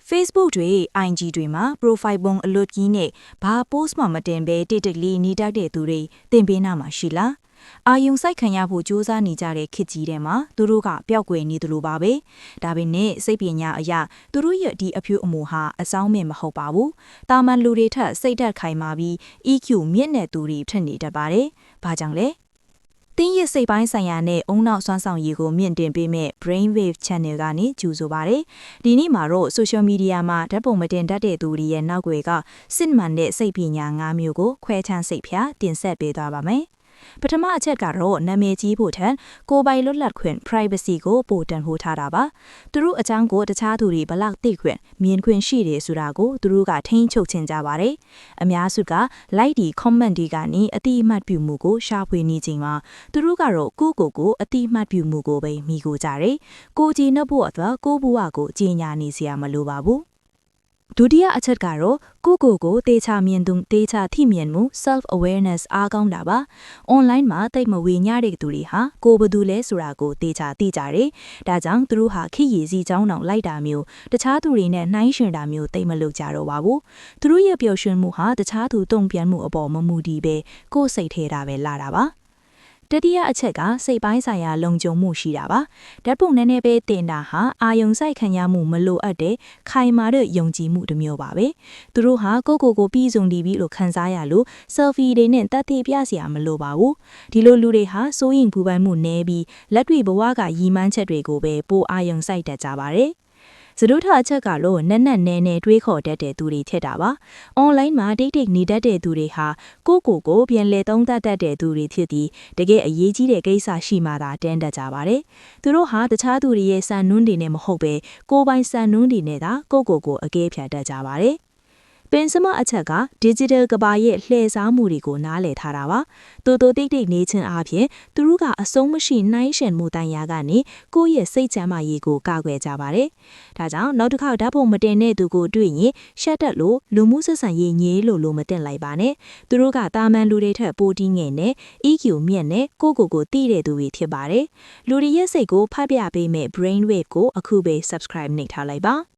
Facebook တွေ IG တွေမှာ profile ပုံအလွတ်ကြီးနဲ့ဘာ post မှမတင်ဘဲတိတ်လေးနေတတ်တဲ့သူတွေတင်ပေးနာမှာရှိလားအာယုံစိုက်ခံရဖို့စူးစမ်းနေကြတဲ့ခေတ်ကြီးထဲမှာသူတို့ကပျောက်ကွယ်နေသလိုပါပဲဒါပေမဲ့စိတ်ပညာအရာသူတို့ရဲ့ဒီအဖြူအမူဟာအဆောင်မဲ့မဟုတ်ပါဘူးတာမန်လူတွေထက်စိတ်ဓာတ်ခိုင်မာပြီး EQ မြင့်တဲ့သူတွေထက်နေတတ်ပါတယ်ဘာကြောင့်လဲတင်းရစိတ်ပိုင်းဆိုင်ရာနဲ့အုံနောက်စွမ်းဆောင်ရည်ကိုမြင့်တင်ပေးမဲ့ Brainwave Channel ကနေကြိုဆိုပါရယ်ဒီနေ့မှာတော့ social media မှာဓာတ်ပုံမတင်တတ်တဲ့သူတွေရဲ့နောက်ွယ်ကစစ်မှန်တဲ့စိတ်ပညာ၅မျိုးကိုခွဲခြမ်းစိတ်ဖြာတင်ဆက်ပေးသွားပါမယ်ပထမအချက်ကတော့နာမည်ကြီးဖို့ထက်ကိုယ်ပိုင်လွတ်လပ်ခွင့် privacy ကိုပိုတန်ဖိုးထားတာပါသူတို့အကြောင်းကိုတခြားသူတွေဘလောက်သိခွင့်မြင်ခွင့်ရှိတယ်ဆိုတာကိုသူတို့ကထိန်းချုပ်ချင်ကြပါတယ်အများစုက like ဒီ comment တွေကနေအတိအမှတ်ပြုမှုကိုရှာဖွေနေချိန်မှာသူတို့ကတော့ကိုအတိအမှတ်ပြုမှုကိုပဲမိကိုကြတယ်ကိုကြည်နှုတ်ဖို့အတွက်ကိုဘဝကိုကြီးညာနေစရာမလိုပါဘူးဒုတိယအချက်ကတော့ကိုတေချာမြင်သူတေချာထိမြင်မှု self awareness အားကောင်းတာပါ online မှာတိတ်မဝေညတဲ့သူတွေဟာကိုဘသူလဲဆိုတာကိုတေချာသိကြတယ်ဒါကြောင့်သူတို့ဟာခိရည်စီကြောင်းအောင်လိုက်တာမျိုးတခြားသူတွေနဲ့နှိုင်းယှဉ်တာမျိုးတိတ်မလုပ်ကြတော့ပါဘူးသူတို့ရဲ့ပျော်ရွှင်မှုဟာတခြားသူတုံ့ပြန်မှုအပေါ်မမူတည်ပဲကိုယ်စိတ်ထဲတာပဲလာတာပါတတိယအချက်ကစိတ်ပိုင်းဆိုင်ရာလုံခြုံမှုရှိတာပါဓာတ်ပုံနည်းနည်းပဲတင်တာဟာအာယုံစိုက်ခံရမှုမလိုအပ်တဲ့ခိုင်မာတဲ့ယုံကြည်မှုတစ်မျိုးပါပဲသူတို့ဟာကိုပြီးစုံတည်ပြီးလို့ခံစားရလို့ selfie တွေနဲ့တတ်သိပြစရာမလိုပါဘူးဒီလိုလူတွေဟာစိုးရင်ပူပန်မှုနည်းပြီးလက်တွေ့ဘဝကရည်မှန်းချက်တွေကိုပဲပိုအာယုံစိုက်တတ်ကြပါတယ်စဒုထအချက်ကတော့နက်နဲတွေးခေါ်တတ်တဲ့သူတွေဖြစ်တာပါ။ online မှာတိတ်နေတတ်တဲ့သူတွေဟာကိုပြန်လဲသုံးသပ်တတ်တဲ့သူတွေဖြစ်ပြီးတကယ်အရေးကြီးတဲ့ကိစ္စရှိမှသာတန်းတတ်ကြပါတယ်။သူတို့ဟာတခြားသူတွေရဲ့စံနှုန်းတွေနဲ့မဟုတ်ပဲကိုယ်ပိုင်စံနှုန်းတွေနဲ့သာကိုအကဲဖြတ်တတ်ကြပါတယ်။ပင်စမအချက်က digital ကဘာရဲ့လှည့်စားမှုတွေကိုနားလည်ထားတာပါ။တိုတိတ်နေခြင်းအပြင်သူတို့ကအဆုံးမရှိနှိုင်းယှဉ်မှုတိုင်ရာကနေကိုယ့်ရဲ့စိတ်ချမ်းသာရေးကိုကာကွယ်ကြပါတယ်။ဒါကြောင့်နောက်တစ်ခါဓာတ်ပုံမတင်တဲ့သူကိုတွေ့ရင်ရှက်တက်လို့လူမှုဆက်ဆံရေးညေးလို့မတင်လိုက်ပါနဲ့။သူတို့ကတာမန်လူတွေထက်ပိုတီးငယ်နဲ့ EQ မြင့်နဲ့ကိုတိတဲ့သူတွေဖြစ်ပါတယ်။လူတွေရဲ့စိတ်ကိုဖတ်ပြပေးမဲ့ Brainwave ကိုအခုပဲ subscribe နှိပ်ထားလိုက်ပါ။